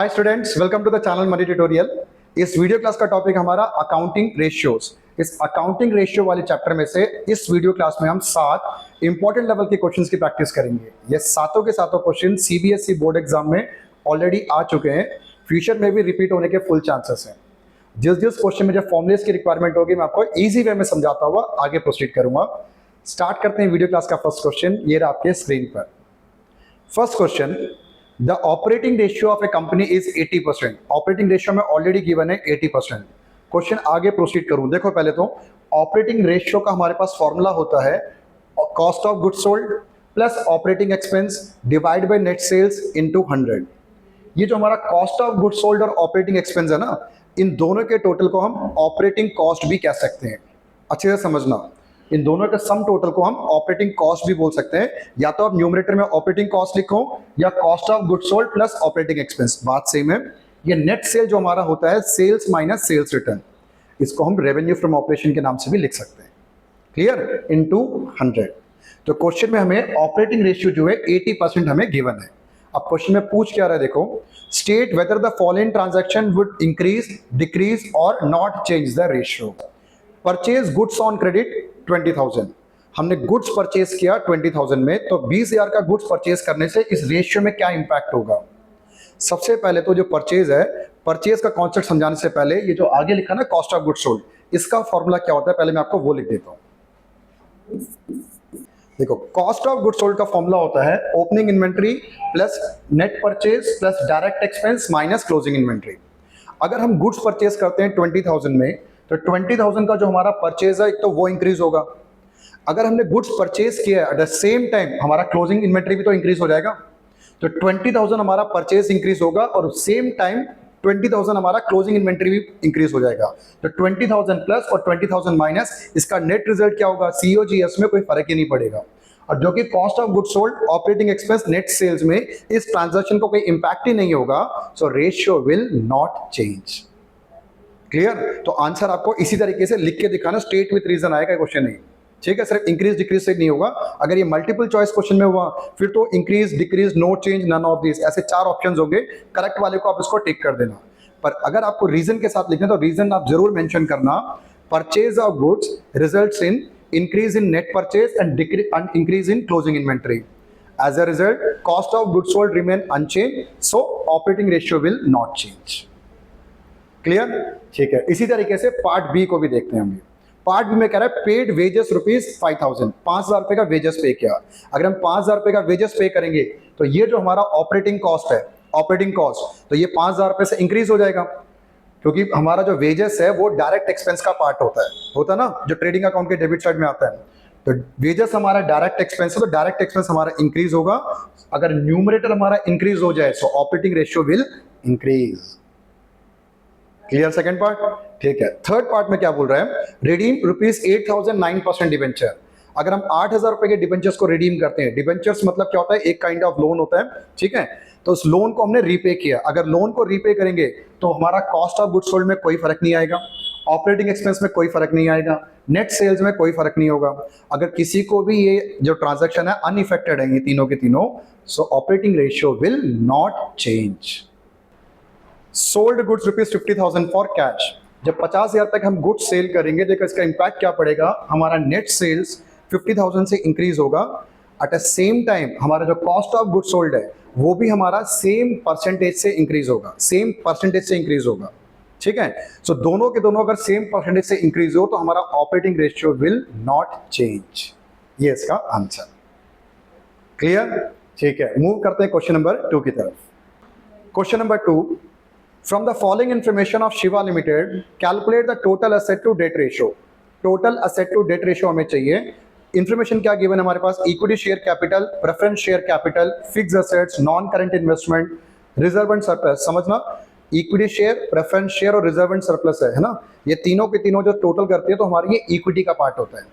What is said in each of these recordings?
Hi students, welcome to the channel money tutorial. इस video class का topic हमारा accounting ratios. इस accounting ratio वाले चैप्टर में से इस वीडियो क्लास में हम 7 इंपॉर्टेंट लेवल के क्वेश्चंस की प्रैक्टिस करेंगे। ये सातों के सातों क्वेश्चन सीबीएसई बोर्ड एग्जाम में ऑलरेडी आ चुके हैं, फ्यूचर में भी रिपीट होने के फुल चांसेस हैं। जिस जिस क्वेश्चन में जो फॉर्मुलेस की रिक्वायरमेंट होगी मैं आपको इजी वे में समझाता हुआ आगे प्रोसीड करूंगा। स्टार्ट करते हैं वीडियो क्लास का फर्स्ट क्वेश्चन। ये रहा आपके स्क्रीन पर। First question, the operating ratio of A company is 80%। Operating ratio में ऑलरेडी गिवन है 80%। क्वेश्चन आगे प्रोसीड करूं। देखो, पहले तो ऑपरेटिंग रेशियो का हमारे पास फॉर्मूला होता है cost of goods sold plus operating expense divide by net sales into 100। ये जो हमारा कॉस्ट ऑफ गुड्स सोल्ड और ऑपरेटिंग एक्सपेंस है ना, इन दोनों के टोटल को हम ऑपरेटिंग कॉस्ट भी कह सकते हैं। अच्छे से समझना, इन दोनों के सम टोटल को हम ऑपरेटिंग कॉस्ट भी बोल सकते हैं। या तो आप न्यूमरेटर में ऑपरेटिंग कॉस्ट लिखो या cost of goods sold plus operating expense, बात सेम है। ये नेट सेल जो हमारा होता है सेल्स माइनस सेल्स रिटर्न, इसको हम रेवेन्यू फ्रॉम ऑपरेशन के नाम से भी लिख सकते हैं। क्लियर? इनटू 100। तो क्वेश्चन में हमें ऑपरेटिंग रेशियो जो है 80% हमें गिवन है। अब क्वेश्चन में पूछ क्या रहा है, देखो, state whether the following transaction would increase, decrease और not change the ratio. Purchase goods on credit 20,000। हमने गुड्स परचेज किया 20,000 में, तो 20,000 का गुड्स परचेज करने से इस रेशियो में क्या इंपैक्ट होगा। सबसे पहले तो जो परचेज है, परचेज का कॉन्सेप्ट समझाने से पहले ये जो आगे लिखा ना कॉस्ट ऑफ गुड्स सोल्ड, इसका फॉर्मूला क्या होता है पहले मैं आपको वो लिख देता हूं। देखो, कॉस्ट ऑफ गुड्स सोल्ड का फॉर्मूला होता है opening inventory plus net purchase plus direct expense minus closing inventory. अगर हम गुड्स परचेज करते हैं 20,000 में, तो 20,000 का जो हमारा परचेज है एक तो वो इंक्रीज होगा। अगर हमने गुड्स परचेज किया एट द सेम टाइम हमारा क्लोजिंग इन्वेंट्री भी तो इंक्रीज हो जाएगा। तो 20,000 हमारा परचेज इंक्रीज होगा और सेम टाइम 20,000 हमारा क्लोजिंग इन्वेंट्री भी इंक्रीज हो जाएगा। तो 20,000 प्लस और 20,000 माइनस, इसका नेट रिजल्ट क्या होगा, सीओजीएस में कोई फर्क ही नहीं पड़ेगा। और जो कि cost of goods sold operating expense net sales में इस ट्रांजैक्शन को कोई इंपैक्ट ही नहीं होगा, so ratio will not change. Clear? तो आंसर आपको इसी तरीके से लिख के दिखाना, स्टेट विथ रीजन आएगा, क्वेश्चन नहीं। ठीक है, सिर्फ इंक्रीज डिक्रीज से नहीं होगा। अगर ये मल्टीपल चॉइस क्वेश्चन में हुआ फिर तो increase decrease no change none of this, ऐसे 4 ऑप्शंस होंगे। करेक्ट वाले को आप इसको टिक कर देना। पर अगर आपको रीजन के साथ लिखना तो रीजन आप जरूर मेंशन करना। Purchase of goods results in increase in net purchase and increase in closing inventory. As a result cost of goods sold remain unchange, so operating ratio will not change. Clear? ठीक है, इसी तरीके से part B को भी देखते हैं हम। पार्ट बी में कह रहा है पेड वेजेस रुपीज 5,000, 5,000 रुपए का वेजेस पे किया। अगर हम 5,000 रुपए का वेजेस पे करेंगे तो ये जो हमारा ऑपरेटिंग कॉस्ट है, ऑपरेटिंग कॉस्ट, तो ये 5,000 रुपए से इंक्रीज हो जाएगा, क्योंकि हमारा जो वेजेस है वो डायरेक्ट एक्सपेंस का पार्ट होता है ना, जो ट्रेडिंग अकाउंट के डेबिट साइड में आता है। तो वेजेस हमारा डायरेक्ट एक्सपेंस है, तो डायरेक्ट एक्सपेंस हमारा इंक्रीज होगा। अगर न्यूमरेटर हमारा इंक्रीज हो जाए तो operating ratio will increase. Clear? Second part. ठीक है, थर्ड पार्ट में क्या बोल रहा है, रिडीम रुपीज 8,000 9% डिबेंचर। अगर हम 8,000 रुपए के डिबेंचर्स को रिडीम करते हैं, डिबेंचर्स मतलब क्या होता है, एक काइंड ऑफ लोन होता है। ठीक है, तो उस लोन को हमने रीपे किया। अगर लोन को रीपे करेंगे तो हमारा कॉस्ट ऑफ गुड्स सोल्ड में कोई फर्क नहीं आएगा, ऑपरेटिंग एक्सपेंस में कोई फर्क नहीं आएगा, नेट सेल्स में कोई फर्क नहीं होगा। अगर किसी को भी ये जो ट्रांजैक्शन है अनइफेक्टेड है, ये तीनों के तीनों, सो operating ratio will not change. Sold goods rupees 50,000 for cash. जब 50,000 तक हम गुड्स सेल करेंगे, देखो इसका इंपैक्ट क्या पड़ेगा, हमारा नेट सेल्स 50,000 से इंक्रीज होगा। एट अ सेम टाइम हमारा जो कॉस्ट ऑफ गुड्स सोल्ड है वो भी हमारा सेम परसेंटेज से इंक्रीज होगा, सेम परसेंटेज से इंक्रीज होगा। ठीक है, सो दोनों के दोनों अगर सेम परसेंटेज से इंक्रीज हो तो हमारा operating ratio will not change. ये इसका आंसर। क्लियर? ठीक है, मूव करते हैं क्वेश्चन नंबर 2 की तरफ। Question number 2, from the following information of Shiva Limited, calculate the total asset to debt ratio. Total asset to debt ratio हमें चाहिए। इंफॉर्मेशन क्या गिवन है हमारे पास, equity share capital, preference share capital, fix assets, non current investment, reserve and surplus. समझना, equity share, preference share और reserve and surplus है ना, ये तीनों के तीनों जो टोटल करते हैं तो हमारी ये इक्विटी का पार्ट होता है।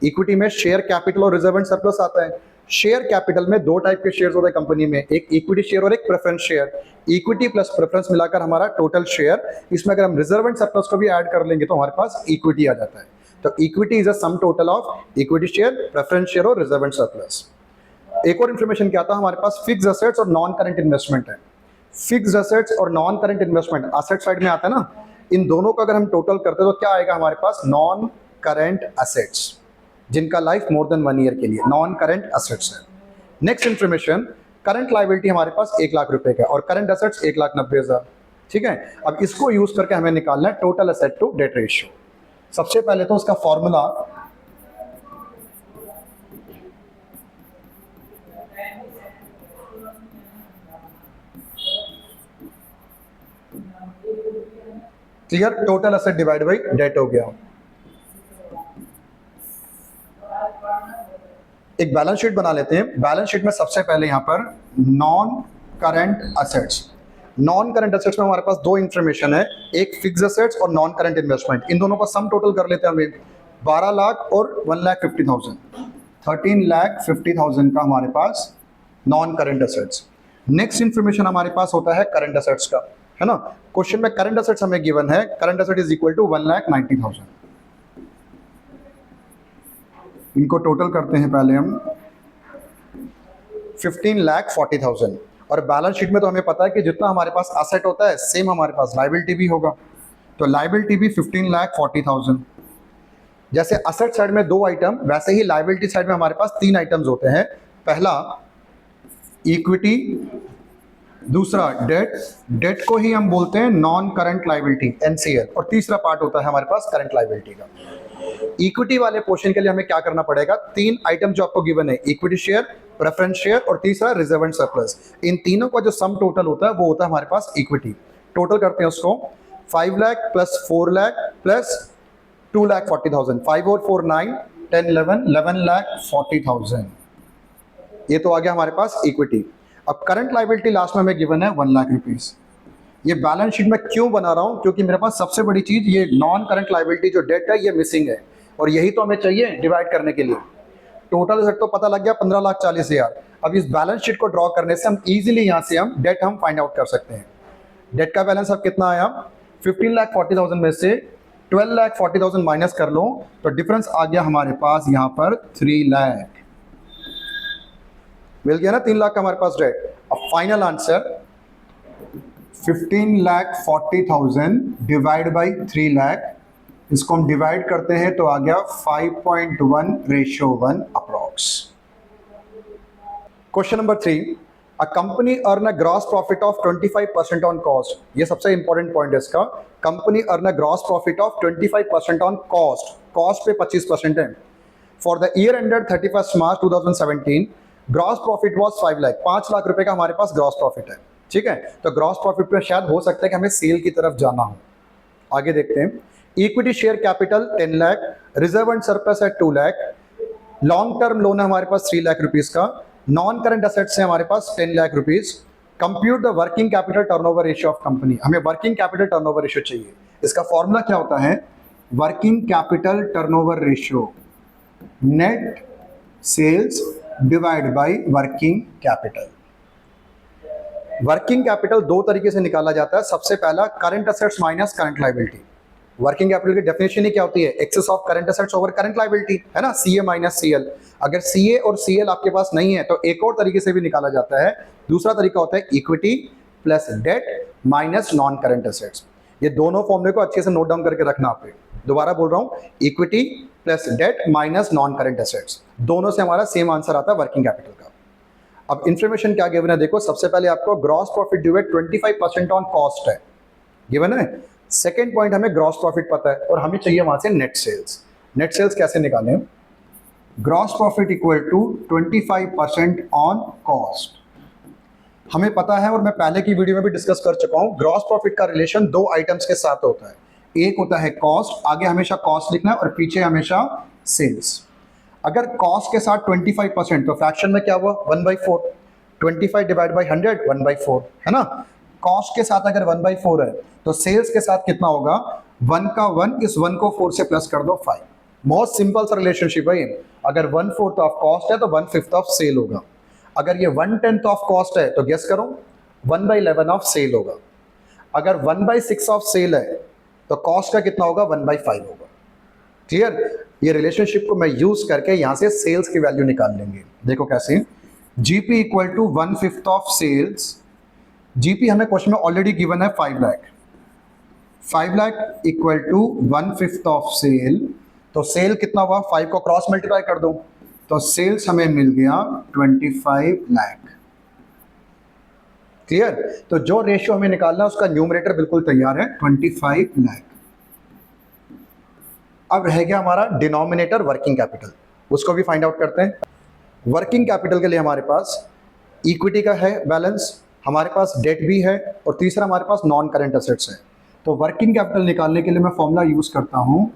इक्विटी में शेयर कैपिटल और रिजर्व एंड सरप्लस आता है। शेयर कैपिटल में 2 टाइप के शेयर्स होते हैं कंपनी में, एक इक्विटी शेयर और एक preference share. Equity plus preference मिलाकर हमारा टोटल शेयर, इसमें अगर हम रिजर्व एंड सरप्लस को भी ऐड कर लेंगे तो हमारे पास इक्विटी आ जाता है। तो equity is a sum total of equity share, preference share और रिजर्व एंड सरप्लस। एक और इन्फॉर्मेशन क्या था हमारे पास, फिक्स असेट्स और नॉन करंट इन्वेस्टमेंट है। फिक्स्ड एसेट्स और non current investment asset side में आता है ना, इन दोनों का अगर हम टोटल करते हैं तो क्या आएगा हमारे पास, नॉन करंट एसेट्स, जिनका लाइफ मोर देन 1 ईयर के लिए नॉन करंट एसेट्स है। नेक्स्ट इंफॉर्मेशन, करंट लायबिलिटी हमारे पास 1 लाख रुपए का और करंट एसेट्स 1,90,000। ठीक है, अब इसको यूज करके हमें निकालना है total asset to debt ratio. सबसे पहले तो उसका formula, clear, total asset divide by debt हो गया। एक बैलेंस शीट बना लेते हैं। बैलेंस शीट में सबसे पहले यहां पर non current assets, non current assets में हमारे पास दो इंफॉर्मेशन है, एक फिक्स्ड एसेट्स और नॉन करंट इन्वेस्टमेंट। इन दोनों का सम टोटल कर लेते हैं हमें, 12 लाख और 1,50,000, 13,50,000 का हमारे पास non current assets. Next information हमारे पास होता है करंट एसेट्स का, है ना। क्वेश्चन में करंट एसेट्स हमें गिवन है, current asset is equal to 1,90,000। इनको टोटल करते हैं पहले हम, 15,40,000। और बैलेंस शीट में तो हमें पता है कि जितना हमारे पास एसेट होता है सेम हमारे पास लायबिलिटी भी होगा, तो लायबिलिटी भी 15,40,000। जैसे एसेट साइड में 2 आइटम, वैसे ही लायबिलिटी साइड में हमारे पास 3 आइटम्स होते हैं। पहला इक्विटी, दूसरा डेट, डेट को ही हम बोलते हैं नॉन करंट लायबिलिटी एनसीएल, और तीसरा पार्ट होता है हमारे पास करंट लायबिलिटी का। इक्विटी वाले पोर्शन के लिए हमें क्या करना पड़ेगा, 3 आइटम जो आपको गिवन है, इक्विटी शेयर, प्रेफरेंस शेयर और तीसरा रिजर्व एंड सरप्लस। इन तीनों का जो सम टोटल होता है वो होता है हमारे पास इक्विटी। टोटल करते हैं उसको, 5 लाख प्लस 4 लाख प्लस 2,40,000, 5 और 4 9, 10 11, 11,40,000। ये तो आ गया हमारे पास इक्विटी। अब करंट लायबिलिटी लास्ट में हमें गिवन है 1 लाख रुपीज। ये बैलेंस शीट में क्यों बना रहा हूं, क्योंकि मेरे पास सबसे बड़ी चीज ये नॉन करंट लायबिलिटी जो डेट है ये मिसिंग है, और यही तो हमें चाहिए डिवाइड करने के लिए। टोटल एसेट तो पता लग गया 15,40,000। अब इस बैलेंस शीट को ड्रॉ करने से हम इजीली यहां से हम डेट हम फाइंड आउट कर सकते हैं। डेट का बैलेंस अब कितना आया, 15,40,000 में से 12,40,000 माइनस कर लो तो डिफरेंस आ गया हमारे पास यहां पर 3 लाख। मिल गया ना 3 लाख का हमारे पास डेट। अब final answer 15,40,000 divide by 3 lakh, इसको हम डिवाइड करते हैं तो आ गया 5.1:1 approx. Question number 3, a company earn a gross profit of 25% on cost. ये सबसे इंपॉर्टेंट पॉइंट है इसका, company earn a gross profit of 25% on cost, cost पे 25% है। For the year ended 31 March 2017 gross profit was 5 lakh, 5 lakh रुपए का हमारे पास gross profit है। ठीक है, तो ग्रॉस प्रॉफिट पे शायद हो सकता है कि हमें सेल की तरफ जाना हो। आगे देखते हैं, equity share capital 10 lakh, reserve and surplus है 2 लाख, लॉन्ग टर्म लोन है हमारे पास 3 लाख रुपीस का, नॉन करंट एसेट्स है हमारे पास 10 lakh rupees. Compute the working capital turnover ratio of company, हमें वर्किंग कैपिटल टर्नओवर रेशियो चाहिए। इसका फॉर्मूला क्या होता है, working capital turnover ratio, net sales divide by working capital. Working capital 2 तरीके से निकाला जाता है। सबसे पहला current assets minus current liability. Working capital की डेफिनेशन ही क्या होती है, excess of current assets over current liability, है ना, सीए माइनस सीएल। अगर सीए और सीएल आपके पास नहीं है तो एक और तरीके से भी निकाला जाता है। दूसरा तरीका होता है equity plus debt minus non current assets. ये दोनों फॉर्मूले को अच्छे से नोट डाउन करके रखना आप। दोबारा बोल रहा हूं, equity plus debt minus non current assets, दोनों से हमारा सेम आंसर आता है वर्किंग कैपिटल का। अब इंफॉर्मेशन क्या गिवन है देखो, सबसे पहले आपको gross profit due 25% on cost है गिवन है। सेकेंड पॉइंट, हमें ग्रॉस प्रॉफिट पता है और हमें चाहिए वहां से नेट सेल्स। नेट सेल्स कैसे निकालें, gross profit equal to 25% on cost. हमें पता है और मैं पहले की वीडियो में भी डिस्कस कर चुका हूं, ग्रॉस प्रॉफिट का रिलेशन 2 आइटम्स के साथ होता है। एक होता है कॉस्ट, आगे हमेशा कॉस्ट लिखना है और पीछे हमेशा सेल्स। अगर कॉस्ट के साथ 25% तो फ्रैक्शन में क्या हुआ 1/4, 25 डिवाइड बाई 100 1/4, है ना। कॉस्ट के साथ अगर 1/4 है तो सेल्स के साथ कितना होगा, 1 का 1, इस 1 को 4 से प्लस कर दो 5। बहुत सिंपल सा रिलेशनशिप है ये। अगर 1/4 ऑफ कॉस्ट है तो 1/5 ऑफ सेल होगा। अगर ये 1/10 ऑफ कॉस्ट है तो गेस करो 1/11 ऑफ सेल होगा। अगर 1/6 ऑफ सेल है तो कॉस्ट का कितना होगा 1/5 होगा। क्लियर, ये रिलेशनशिप को मैं यूज करके यहां से सेल्स की वैल्यू निकाल लेंगे। देखो कैसे, GP equal to 1/5 of sales GP हमें क्वेश्चन में ऑलरेडी गिवन है 5 lakh, 5 lakh equal to 1/5 of sale. तो सेल कितना हुआ, 5 को क्रॉस मल्टीप्लाई कर दो तो सेल्स हमें मिल गया 25 लाख। क्लियर? तो जो रेशियो हमें निकालना है उसका न्यूमरेटर बिल्कुल तैयार है, 25 लाख। अब रह गया हमारा डिनोमिनेटर वर्किंग कैपिटल, उसको भी फाइंड आउट करते हैं। वर्किंग कैपिटल के लिए हमारे पास इक्विटी का है बैलेंस, हमारे पास डेट भी है, और तीसरा हमारे पास नॉन करेंट एसेट्स है। तो वर्किंग कैपिटल निकालने के लिए मैं फॉर्मूला यूज करता हूं,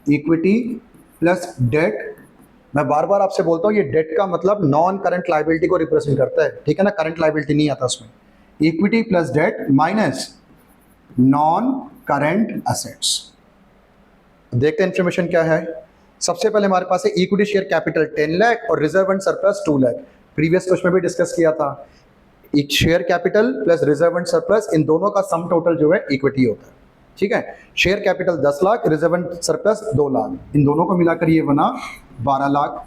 इक्विटी प्लस डेट। मैं बार बार आपसे बोलता हूं ये डेट का मतलब नॉन करंट लायबिलिटी को रिप्रेजेंट करता है, ठीक है ना, करंट लायबिलिटी नहीं आता उसमें। Equity plus debt minus non current assets. देखते हैं इन्फॉर्मेशन क्या है। सबसे पहले हमारे पास है इक्विटी शेयर कैपिटल 10 लाख और reserve and surplus 2 lakh. Previous question में भी डिस्कस किया था, एक share capital plus reserve and surplus, इन दोनों का सम टोटल जो है इक्विटी होता है, ठीक है। Share capital 10 lakh, reserve and surplus 2 lakh, इन दोनों को मिलाकर ये बना 12 लाख।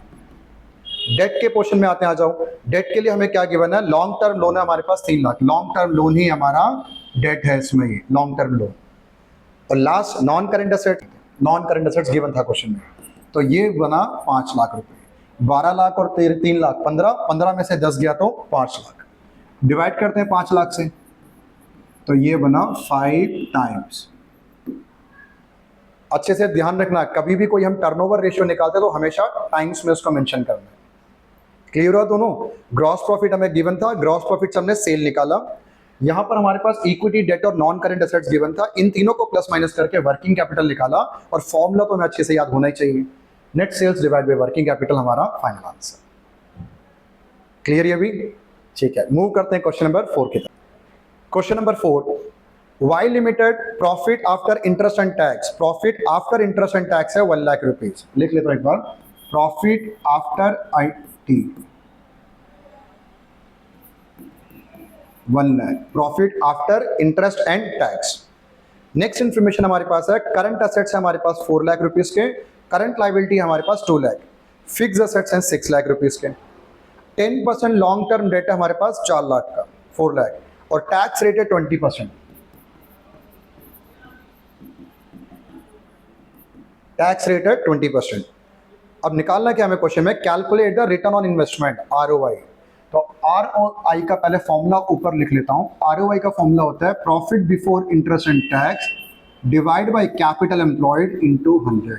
डेट के पोर्शन में आते हैं, आ जाओ। डेट के लिए हमें क्या गिवन है, लॉन्ग टर्म लोन है हमारे पास 3 लाख, लॉन्ग टर्म लोन ही हमारा डेट है इसमें, ये लॉन्ग टर्म लोन। और last non current asset, non current assets given था क्वेश्चन में, तो ये बना 5 लाख रुपए। 12 लाख और 3 लाख 15, 15 में से 10 गया तो 5 लाख। डिवाइड करते हैं 5 लाख से, तो ये बना 5 टाइम्स। अच्छे से ध्यान रखना, कभी भी कोई हम टर्नओवर रेशियो निकालते हैं तो हमेशा टाइम्स में उसको मेंशन करना है। क्लियर हुआ दोनों? ग्रॉस प्रॉफिट हमें गिवन था, ग्रॉस प्रॉफिट से हमने सेल निकाला। यहां पर हमारे पास इक्विटी, डेट और नॉन करंट एसेट्स गिवन था, इन तीनों को प्लस माइनस करके वर्किंग कैपिटल निकाला, और फॉर्मूला तो हमें अच्छे से याद होना ही चाहिए, net sales divide by working capital हमारा फाइनल आंसर। क्लियर ये भी? ठीक है, मूव करते हैं क्वेश्चन नंबर 4 की तरफ। Question number 4, Y limited profit after interest and tax, profit after interest and tax है 1 लाख रुपीज। लिख लेता हूं एक बार, profit after IT 1 lakh, profit after interest and tax. Next information हमारे पास है, करंट एसेट्स है हमारे पास 4 लाख रुपीज के, करंट लायबिलिटी हमारे पास 2 लाख, फिक्स एसेट्स हैं 6 लाख रुपीज के, 10% लॉन्ग टर्म डेट है हमारे पास 4 लाख का, 4 लाख, और टैक्स रेट है 20%। टैक्स रेट है 20%। अब निकालना क्या हमें क्वेश्चन में, calculate the return on investment, ROI। तो ROI का पहले फॉर्मूला ऊपर लिख लेता हूं। ROI का फॉर्मूला होता है profit before interest and tax divide by capital employed into 100।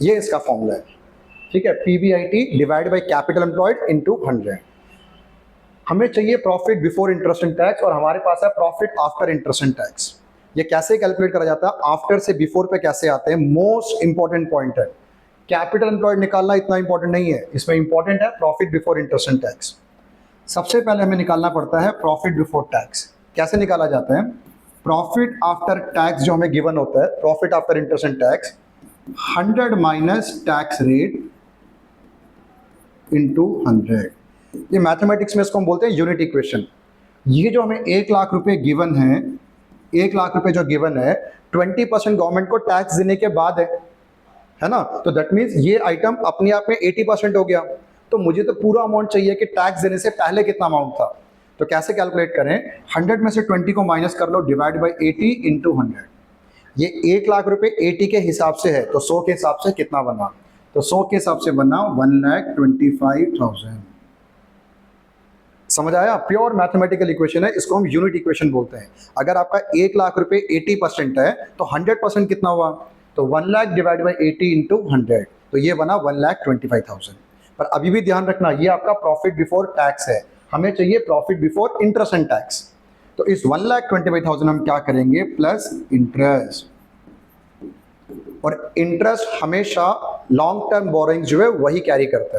ये इसका फॉर्मूला है, ठीक है, PBIT divide by capital employed into 100। हमें चाहिए profit before interest and tax, और हमारे पास है profit after interest and tax. ये कैसे कैलकुलेट करा जाता है, आफ्टर से बिफोर पे कैसे आते हैं, मोस्ट इंपॉर्टेंट पॉइंट है। कैपिटल एम्प्लॉयड निकालना इतना इंपॉर्टेंट नहीं है, इसमें इंपॉर्टेंट है profit before interest and tax. सबसे पहले हमें निकालना पड़ता है प्रॉफिट बिफोर टैक्स। कैसे निकाला जाता है, प्रॉफिट आफ्टर टैक्स जो हमें गिवन होता है, profit after interest and tax 100 minus tax rate into 100। ये मैथमेटिक्स में इसको हम बोलते हैं यूनिट इक्वेशन। ये जो हमें 1 लाख रुपए गिवन है, 1 लाख रुपए जो गिवन है, 20% गवर्नमेंट को टैक्स देने के बाद है ना, तो दैट मीन्स ये आइटम अपने आप में 80% हो गया। तो मुझे तो पूरा अमाउंट चाहिए कि टैक्स देने से पहले कितना अमाउंट था। तो कैसे कैलकुलेट करें, 100 में से 20 को माइनस कर लो, डिवाइड बाय 80 इंटू 100। ये 1 लाख रुपए 80 के हिसाब से है, तो 100 के हिसाब से कितना बना, तो 100 के हिसाब से बना 1,25,000। समझ आया? प्योर मैथमेटिकल इक्वेशन है, इसको हम यूनिट इक्वेशन बोलते हैं। अगर आपका 1 लाख रुपए 80% है तो 100% कितना हुआ, तो 1 लाख डिवाइड बाई 80 इंटू 100, तो ये बना 1,25,000। पर अभी भी ध्यान रखना, ये आपका प्रॉफिट बिफोर टैक्स है, हमें चाहिए profit before interest and tax. तो इस 1,25,000 हम क्या करेंगे, प्लस इंटरेस्ट। और इंटरेस्ट हमेशा लॉन्ग टर्म बोरोइंग जो है वही कैरी करता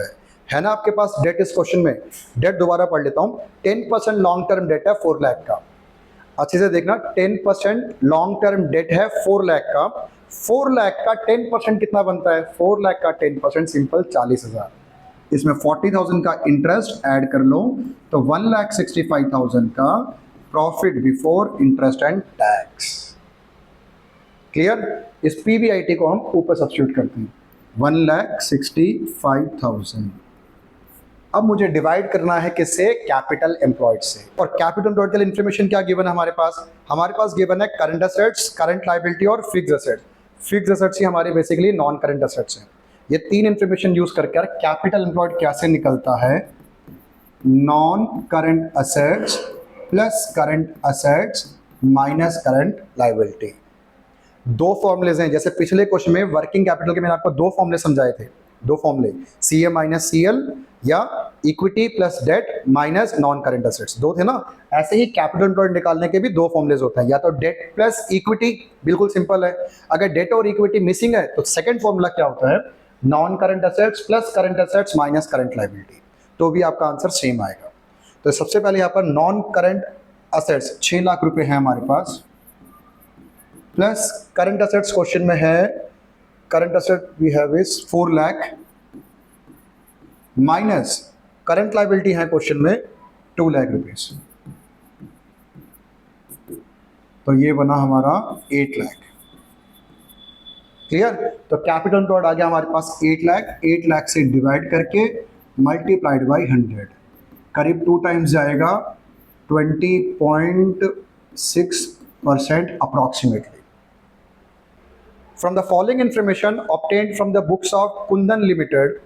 है ना। आपके पास डेट इस क्वेश्चन में, डेट दोबारा पढ़ लेता हूं, 10% लॉन्ग टर्म डेट है 4 लाख का। अच्छे से देखना, 10% लॉन्ग टर्म डेट है 4 लाख का। 4 लाख का 10% कितना बनता है, 4 लाख का 10% सिंपल 40,000। इसमें 40,000 का इंटरेस्ट ऐड कर लो, तो 1,65,000 का profit before interest and tax. Clear? इस PBIT को हम ऊपर सब्स्टिट्यूट करते हैं, 1,65,000। अब मुझे डिवाइड करना है किससे, कैपिटल एम्प्लॉयड से। और कैपिटल एम्प्लॉयड के लिए इन्फॉर्मेशन क्या गिवन है हमारे पास गिवन है करंट असेट्स, करंट लायबिलिटी और फिक्स्ड असेट्स। फिक्स्ड असेट्स ही हमारे बेसिकली नॉन करंट असेट्स हैं। ये तीन इन्फॉर्मेशन यूज करके कैपिटल एम्प्लॉयड कैसे निकलता है, non current assets plus current assets minus current liability. दो फॉर्मुलेज हैं, जैसे पिछले क्वेश्चन में वर्किंग कैपिटल के मैंने आपको दो फॉर्मुले समझाए थे, दो फॉर्मुले, CA माइनस CL या equity plus debt minus non current assets, दो थे ना। ऐसे ही कैपिटल एम्प्लॉयड निकालने के भी दो फॉर्मुलेज होते हैं, या तो डेट प्लस इक्विटी, बिल्कुल सिंपल है। अगर डेट और इक्विटी मिसिंग है तो सेकंड फॉर्मूला क्या होता है, non current assets plus current assets minus current liability, तो भी आपका आंसर सेम आएगा। तो सबसे पहले यहाँ पर नॉन करंट असेट्स 6 लाख रुपए हैं हमारे पास, प्लस करंट असेट्स क्वेश्चन में है, current asset we have is 4 lakh, minus current liability है क्वेश्चन में 2 लाख रुपीस, तो ये बना हमारा 8 लाख। क्लियर? तो कैपिटल एम्प्लॉयड आ गया हमारे पास 8 लाख, 8 लाख से डिवाइड करके मल्टीप्लाइड बाई 100, करीब 2 टाइम्स जाएगा, 20.6% approximately. From the following information obtained from the books of Kundan Limited,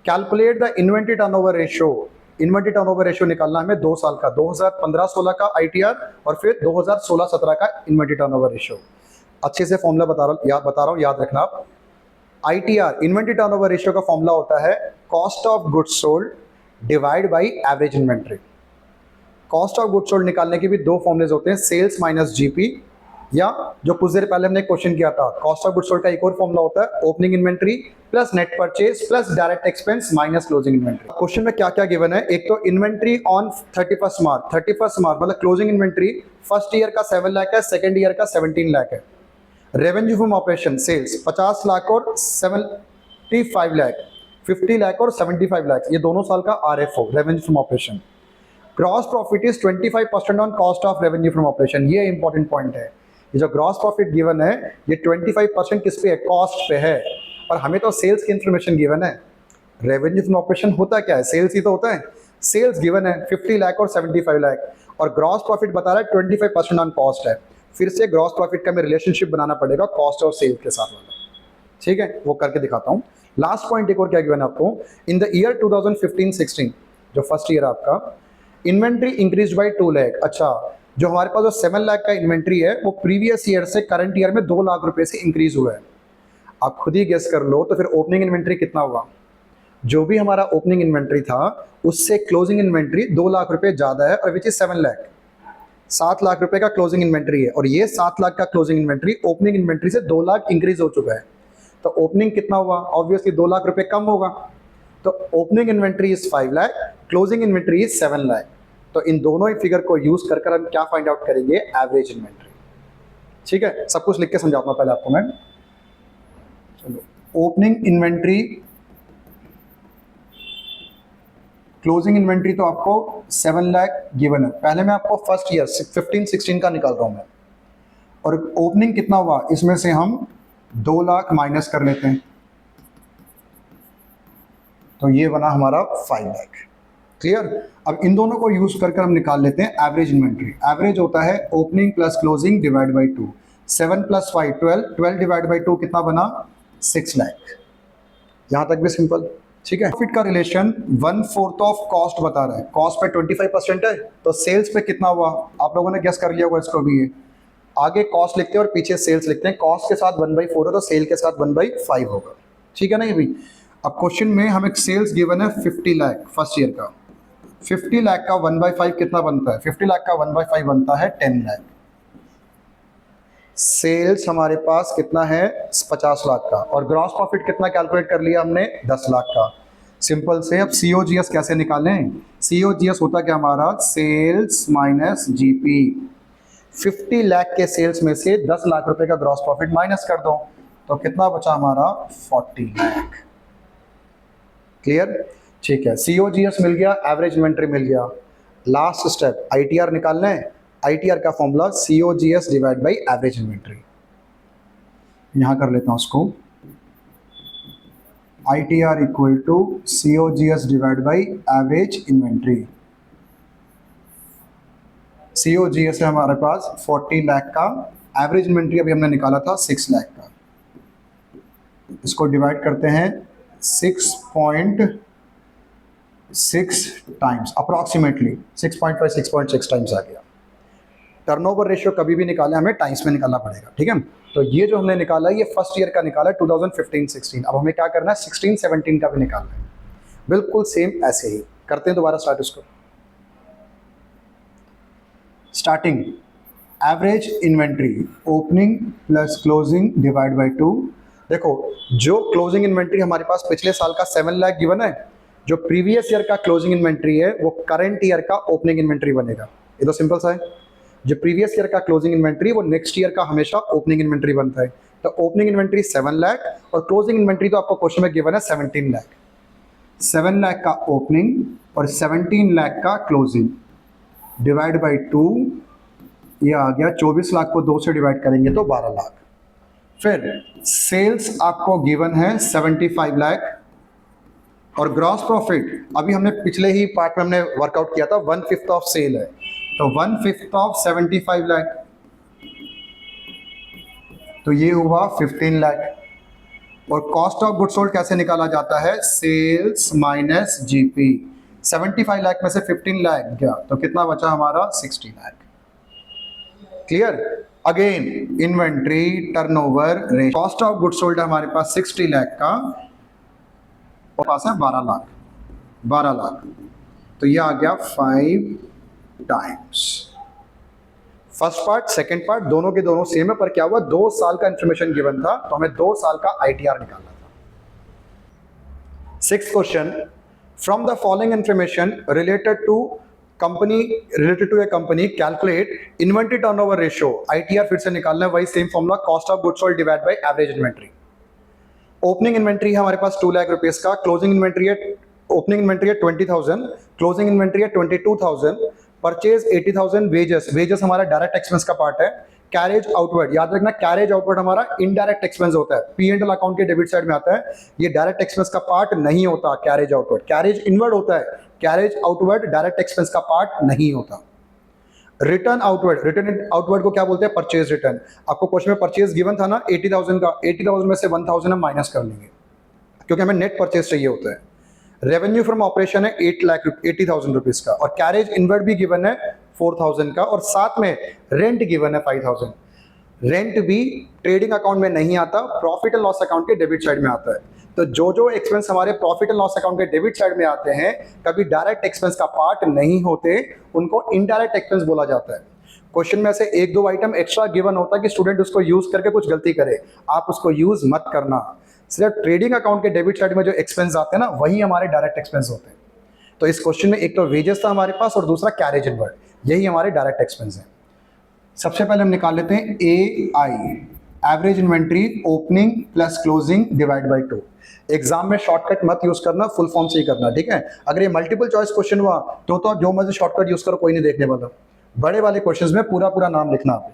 calculate the inventory turnover ratio. Inventory turnover ratio निकालना हमें 2 साल का, 2015-16 का ITR और फिर 2016-17 का इन्वेंटरी टर्नओवर रेशियो। अच्छे से फॉर्मूला बता रहा हूँ, याद रखना आप। ITR इन्वेंटरी टर्नओवर रेशियो का फॉर्मूला होता है cost of goods sold divide by average inventory. Cost of goods sold निकालने के भी दो फॉर्मूलेज होते हैं, सेल्स माइनस GP, या जो कुछ देर पहले हमने क्वेश्चन किया था, कॉस्ट ऑफ गुड्स सोल्ड का एक और फॉर्मूला होता है opening inventory plus net purchase plus direct expense minus closing inventory. Question में क्या क्या गिवन है, एक तो इन्वेंट्री ऑन 31 मार्च मतलब क्लोजिंग इन्वेंट्री फर्स्ट ईयर का 7 लाख है, सेकंड ईयर का 17 लाख है। Revenue from operation sales 50 lakh और 75 लाख, 50 लाख और 75 लाख, ये दोनों साल का RFO revenue from operation. Gross profit is 25% on cost of revenue from operation, ये इंपॉर्टेंट पॉइंट है। ये जो ग्रॉस प्रॉफिट गिवन है ये 25% किस पे है, कॉस्ट पे है, और हमें तो सेल्स की इंफॉर्मेशन गिवन है। रेवेन्यू फ्रॉम ऑपरेशन होता क्या है, सेल्स ही तो होता है। सेल्स गिवन है 50 लाख और 75 लाख, और ग्रॉस प्रॉफिट बता रहा है 25% ऑन कॉस्ट है। फिर से ग्रॉस प्रॉफिट का हमें रिलेशनशिप बनाना पड़ेगा कॉस्ट और सेल्स के साथ वाला, ठीक है, वो करके दिखाता हूँ। लास्ट पॉइंट एक और क्या गिवन है आपको, इन द ईयर 2015-16 जो फर्स्ट ईयर आपका, इन्वेंट्री इंक्रीज बाई 2 लाख। अच्छा, जो हमारे पास जो 7 लाख का इन्वेंट्री है वो प्रीवियस ईयर से करंट ईयर में 2 लाख रुपए से इंक्रीज हुआ है। आप खुद ही गेस कर लो, तो फिर ओपनिंग इन्वेंट्री कितना होगा, जो भी हमारा ओपनिंग इन्वेंट्री था उससे क्लोजिंग इन्वेंट्री 2 लाख रुपए ज्यादा है, और विच इज 7 लाख, 7 लाख रुपए का क्लोजिंग इन्वेंट्री है, और ये 7 लाख का क्लोजिंग इन्वेंट्री ओपनिंग इन्वेंट्री से 2 लाख इंक्रीज हो चुका है। तो ओपनिंग कितना हुआ, ऑब्वियसली 2 लाख रुपए कम होगा, तो opening inventory is 5 lakh, closing inventory is 7 lakh. तो इन दोनों ही फिगर को यूज कर हम क्या फाइंड आउट करेंगे, एवरेज इन्वेंट्री। ठीक है, सब कुछ लिख के समझाता हूं पहले आपको मैं। चलो, ओपनिंग इन्वेंट्री, क्लोजिंग इन्वेंट्री तो आपको 7 लाख गिवन है। पहले मैं आपको फर्स्ट ईयर 15-16 का निकाल रहा हूं मैं, और ओपनिंग कितना हुआ इसमें से हम 2 लाख माइनस कर लेते हैं, तो ये बना हमारा 5 लाख। क्लियर? अब इन दोनों को यूज करके हम निकाल लेते हैं एवरेज इन्वेंट्री। एवरेज होता है opening plus closing divide by 2, 7 + 5 12, 12 divide by 2 कितना बना, 6 लाख। यहां तक भी सिंपल, ठीक है। प्रॉफिट का रिलेशन 1/4 ऑफ कॉस्ट बता रहा है, कॉस्ट पे 25% है, तो सेल्स पे कितना हुआ, आप लोगों ने गेस कर लिया होगा इसको भी। ये आगे कॉस्ट लिखते हैं और पीछे सेल्स लिखते हैं, कॉस्ट के साथ 1/4 है तो सेल के साथ 1/5 होगा, ठीक है ना। ये भी अब क्वेश्चन में हमें सेल्स गिवन है 50 लाख फर्स्ट ईयर का, 50 लाख का 1/5 कितना बनता है, 50 लाख का 1/5 बनता है 10 लाख। सेल्स हमारे पास कितना है 50 लाख का, और ग्रॉस प्रॉफिट कितना कैलकुलेट कर लिया हमने 10 लाख का। सिंपल से अब COGS कैसे निकालें, COGS होता क्या हमारा, सेल्स माइनस GP। 50 लाख के सेल्स में से 10 लाख रुपए का ग्रॉस प्रॉफिट माइनस कर दो, तो कितना बचा हमारा 40 लाख। क्लियर? ठीक है, COGS मिल गया, एवरेज इन्वेंट्री मिल गया। लास्ट स्टेप ITR निकालना है। ITR का formula COGS divide by average inventory. यहां कर लेता हूं उसको, ITR equal to COGS divide by average inventory. COGS है हमारे पास 40 लाख का, एवरेज इन्वेंट्री अभी हमने निकाला था 6 लाख का। इसको डिवाइड करते हैं 6.6 टाइम्स, अप्रॉक्सीमेटली 6.5 6.6 टाइम्स आ गया। टर्नओवर रेशियो कभी भी निकाले हमें टाइम्स में निकालना पड़ेगा, ठीक है। तो ये जो हमने निकाला है ये फर्स्ट ईयर का निकाला है 2015-16। अब हमें क्या करना है 16-17 का भी निकालना है, बिल्कुल सेम ऐसे ही करते हैं। दोबारा स्टार्ट इसको, starting average inventory opening plus closing divide by 2। देखो जो क्लोजिंग इन्वेंट्री हमारे पास पिछले साल का 7 लाख गिवन है, जो प्रीवियस ईयर का क्लोजिंग इन्वेंट्री है वो करंट ईयर का ओपनिंग इन्वेंट्री बनेगा। ये तो सिंपल सा है, जो प्रीवियस ईयर का क्लोजिंग इन्वेंट्री वो नेक्स्ट ईयर का हमेशा ओपनिंग इन्वेंट्री बनता है। तो ओपनिंग इन्वेंट्री 7 लाख और क्लोजिंग इन्वेंट्री तो आपको क्वेश्चन में गिवन है 17 लाख। 7 लाख का ओपनिंग और 17 लाख का क्लोजिंग डिवाइड बाई 2, ये आ गया 24 लाख को 2 से डिवाइड करेंगे तो 12 लाख। फिर सेल्स आपको गिवन है 75 लाख और ग्रॉस प्रॉफिट अभी हमने पिछले ही पार्ट में हमने वर्कआउट किया था 1/5 ऑफ सेल है, तो 1/5 ऑफ 75 लाख, तो ये हुआ 15 लाख। और कॉस्ट ऑफ गुड सोल्ड कैसे निकाला जाता है, सेल्स माइनस जीपी। 75 लाख में से 15 लाख गया तो कितना बचा हमारा 60 lakh. Clear. Again inventory turnover ratio, cost of good sold हमारे पास 60 लाख का और पास है 12 लाख, 12 लाख, तो ये आ गया 5 times. First part second part दोनों के दोनों सेम है, पर क्या हुआ 2 साल का इंफॉर्मेशन गिवन था तो हमें 2 साल का ITR निकालना था। 6th question, from the following information related to a company calculate inventory turnover ratio. ITR फिर से निकालना है, वही same formula, cost of goods sold divide by average inventory. Opening inventory है हमारे पास 2 लाख रुपीस का, क्लोजिंग इन्वेंट्री है, ओपनिंग इन्वेंट्री है 20,000, क्लोजिंग इन्वेंट्री है 22,000, परचेज 80,000, वेजेस हमारा डायरेक्ट एक्सपेंस का पार्ट है। कैरेज आउटवर्ड, याद रखना कैरेज आउटवर्ड हमारा इनडायरेक्ट एक्सपेंस होता है, P&L अकाउंट के डेबिट साइड में आता है, ये डायरेक्ट एक्सपेंस का पार्ट नहीं होता। कैरेज आउटवर्ड, कैरेज इनवर्ड होता है, कैरेज आउटवर्ड डायरेक्ट एक्सपेंस का पार्ट नहीं होता। रिटर्न आउटवर्ड, रिटर्न आउटवर्ड को क्या बोलते हैं, परचेज रिटर्न। आपको क्वेश्चन में परचेज गिवन था ना 80,000 का, 80,000 में से 1,000 हम माइनस कर लेंगे क्योंकि हमें नेट परचेज चाहिए होता है। रेवेन्यू फ्रॉम ऑपरेशन है 80,000 रुपीज का और कैरेज इनवर्ड भी गिवन है 4,000 का और साथ में रेंट गिवन है 5,000। रेंट भी ट्रेडिंग अकाउंट में नहीं आता, प्रॉफिट एंड लॉस अकाउंट के डेबिट साइड में आता है। तो जो एक्सपेंस हमारे प्रॉफिट एंड लॉस अकाउंट के डेबिट साइड में आते हैं कभी डायरेक्ट एक्सपेंस का पार्ट नहीं होते, उनको इनडायरेक्ट एक्सपेंस बोला जाता है। क्वेश्चन में से 1-2 आइटम एक्स्ट्रा गिवन होता है कि स्टूडेंट उसको यूज करके कुछ गलती करे, आप उसको यूज मत करना। सिर्फ ट्रेडिंग अकाउंट के डेबिट साइड में जो एक्सपेंस आते हैं ना वही हमारे डायरेक्ट एक्सपेंस होते हैं। तो इस क्वेश्चन में एक तो वेजेस था हमारे पास और दूसरा कैरेज इनवर्ड, यही हमारे डायरेक्ट एक्सपेंस है। सबसे पहले हम निकाल लेते हैं AI, average inventory opening plus closing divide by 2। Exam में शॉर्टकट मत यूज करना, फुल फॉर्म से ही करना, ठीक है। अगर ये मल्टीपल चॉइस क्वेश्चन हुआ तो जो मर्जी शॉर्टकट यूज करो, कोई नहीं देखने वाला। बड़े वाले क्वेश्चंस में पूरा नाम लिखना आपको।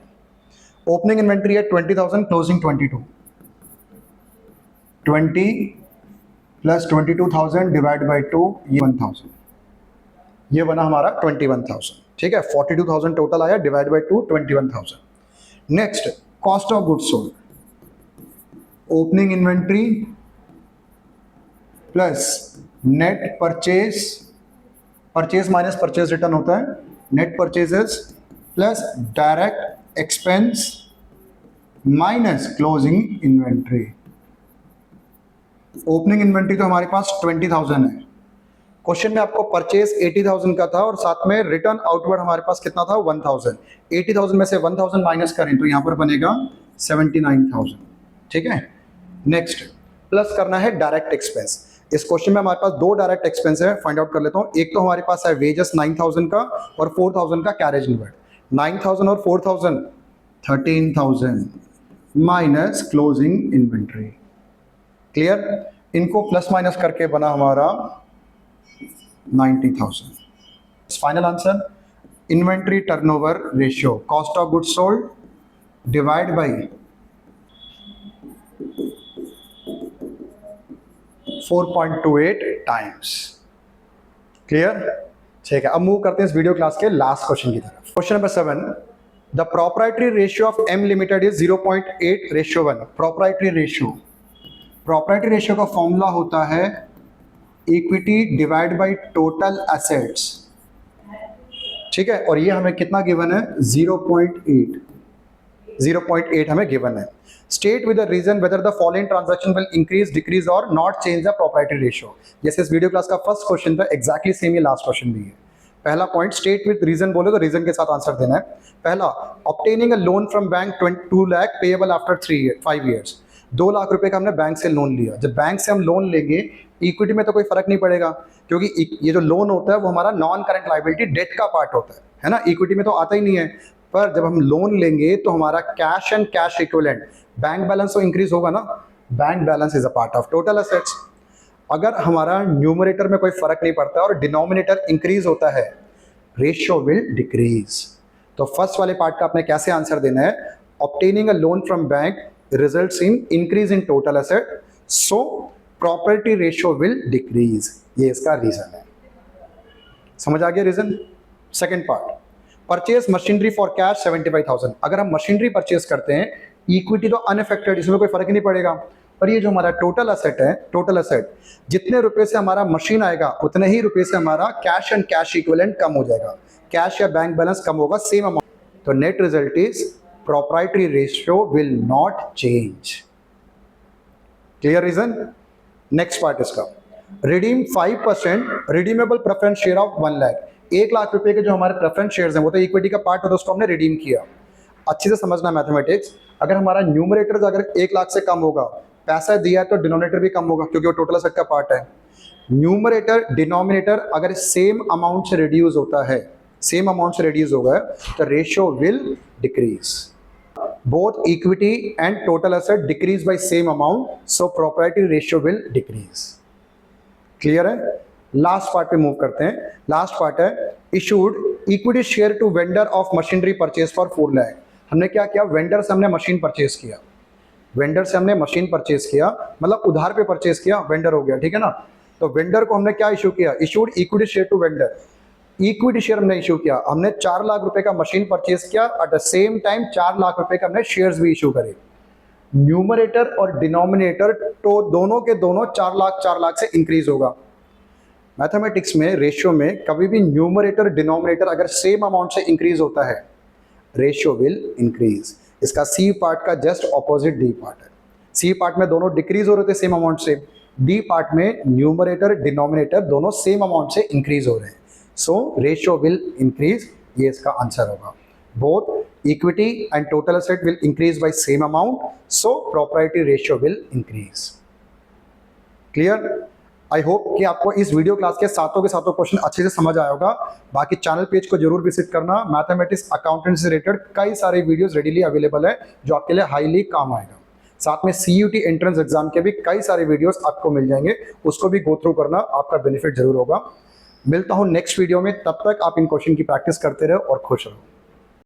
ओपनिंग इन्वेंट्री है 20,000, क्लोजिंग 22, 20 प्लस 22,000 डिवाइड बाई 2, ये 1,000, ये बना हमारा 21,000, ठीक है। 42,000 टोटल आया, divide by 2, 21,000। Next cost of goods sold, opening inventory plus net purchase, purchase minus purchase return होता है, net purchases plus direct expense minus closing inventory. Opening inventory तो हमारे पास 20,000 है, क्वेश्चन में आपको परचेज 80,000 का था और साथ में रिटर्न आउटवर्ड हमारे पास कितना था 1,000। 80,000 में से 1,000 माइनस करें तो यहाँ पर बनेगा 79,000, ठीक है। नेक्स्ट प्लस करना है डायरेक्ट एक्सपेंस। इस क्वेश्चन में हमारे पास 2 डायरेक्ट एक्सपेंस है, फाइंड आउट कर लेता हूँ। एक तो हमारे पास है वेजेस 9,000 का और 4,000 का कैरेज इनवर्ड। 9,000 और 4,000 13,000 माइनस क्लोजिंग इन्वेंट्री। क्लियर। इनको प्लस माइनस करके बना हमारा 90,000। Final answer inventory turnover ratio, cost of goods sold divide by 4.28 times. Clear? ठीक है, अब मूव करते हैं इस वीडियो क्लास के लास्ट क्वेश्चन की तरफ। Question number 7, the proprietary ratio of M limited is 0.8:1। Proprietary ratio का फॉर्मूला होता है equity divide by total assets. ठीक है, और ये हमें कितना गिवन है? 0.8 हमें गिवन है। State with the reason whether the following transaction will increase, decrease और not change the proprietary ratio. जैसे इस वीडियो क्लास का फर्स्ट क्वेश्चन था, एग्जैक्टली सेम ये लास्ट क्वेश्चन भी है। पहला पॉइंट, स्टेट विद रीजन बोले तो रीजन के साथ आंसर देना है। पहला, obtaining a loan from bank 2 lakh payable after 5 years. 2 lakh रुपए का हमने बैंक से लोन लिया। जब बैंक से हम लोन लेंगे इक्विटी में तो कोई फर्क नहीं पड़ेगा, क्योंकि ये जो लोन होता है वो हमारा नॉन करंट लायबिलिटी डेट का पार्ट होता है ना, इक्विटी में तो आता ही नहीं है। पर जब हम लोन लेंगे तो हमारा cash and cash equivalent bank balance तो इंक्रीज होगा ना। Bank balance is a part of total assets. अगर हमारा न्यूमरेटर में कोई फर्क नहीं पड़ता और डिनोमिनेटर इंक्रीज होता है, रेशियो विल डिक्रीज। तो फर्स्ट वाले पार्ट का आपने कैसे आंसर देना है? Obtaining a loan from bank results in increase in total asset, so property ratio will decrease. ये इसका रीजन है। समझ आ गया reason? Second part, purchase machinery for cash 75,000। अगर हम मशीनरी परचेज करते हैं, इक्विटी तो अनअफेक्टेड, इसमें कोई फर्क ही नहीं पड़ेगा। पर ये जो हमारा टोटल एसेट है, टोटल एसेट, जितने रुपए से हमारा मशीन आएगा उतने ही रुपए से हमारा कैश एंड कैश इक्विवेलेंट कम हो जाएगा, कैश या बैंक बैलेंस कम होगा सेम अमाउंट। तो net result is proprietary ratio will not change. Clear reason? Next part इसका, redeem 5% redeemable preference share of 1 lakh. 1 lakh रुपए के जो हमारे प्रेफरेंस शेयर्स हैं वो तो इक्विटी का पार्ट होता है, उसको हमने रिडीम किया। अच्छे से समझना मैथमेटिक्स, अगर हमारा न्यूमरेटर अगर 1 लाख से कम होगा, पैसा दिया है तो डिनोमिनेटर भी कम होगा क्योंकि वो टोटल एसेट का पार्ट है। न्यूमरेटर डिनोमिनेटर अगर सेम अमाउंट से रिड्यूस होता है, सेम अमाउंट से रिड्यूस होगा, तो ratio will decrease. Both equity and total asset decrease by same amount, so proprietary ratio will decrease. Clear है? लास्ट पार्ट पे मूव करते हैं। लास्ट पार्ट है issued equity share to vendor of machinery purchase for 4 lakh. हमने क्या किया? वेंडर से हमने मशीन परचेज किया, वेंडर से हमने मशीन परचेज किया, मतलब उधार पे परचेज किया, वेंडर हो गया। ठीक है ना? तो वेंडर को हमने क्या इशू किया? Issued equity share to vendor. Equity share हमने इशू किया, हमने 4 लाख रुपए का मशीन परचेज किया, at the same time 4 lakh रुपए का हमने शेयर्स भी इशू करे। न्यूमरेटर और डिनोमिनेटर तो दोनों के दोनों 4 लाख से इंक्रीज होगा। मैथमेटिक्स में रेशियो में कभी भी न्यूमरेटर डिनोमिनेटर अगर सेम अमाउंट से इंक्रीज होता है, रेशियो विल इंक्रीज। इसका सी पार्ट का जस्ट ऑपोजिट डी पार्ट है। सी पार्ट में दोनों डिक्रीज हो रहे थे सेम अमाउंट से, डी पार्ट में न्यूमरेटर डिनोमिनेटर दोनों सेम अमाउंट से इंक्रीज हो रहे हैं, सो रेशियो विल इंक्रीज। ये इसका आंसर होगा। Both equity and total asset will increase by same amount, so proprietary ratio will increase. Clear? I hope कि आपको इस वीडियो क्लास के सातों क्वेश्चन अच्छे से समझ आया होगा। बाकी चैनल पेज को जरूर विजिट करना। मैथमेटिक्स अकाउंटेंसी से रिलेटेड कई सारे वीडियोस रेडीली अवेलेबल है जो आपके लिए हाईली काम आएगा। साथ में CUT एंट्रेंस एग्जाम के भी कई सारे वीडियोस आपको मिल जाएंगे, उसको भी गो थ्रू करना, आपका बेनिफिट जरूर होगा। मिलता हूँ नेक्स्ट वीडियो में, तब तक आप इन क्वेश्चन की प्रैक्टिस करते रहो और खुश रहो।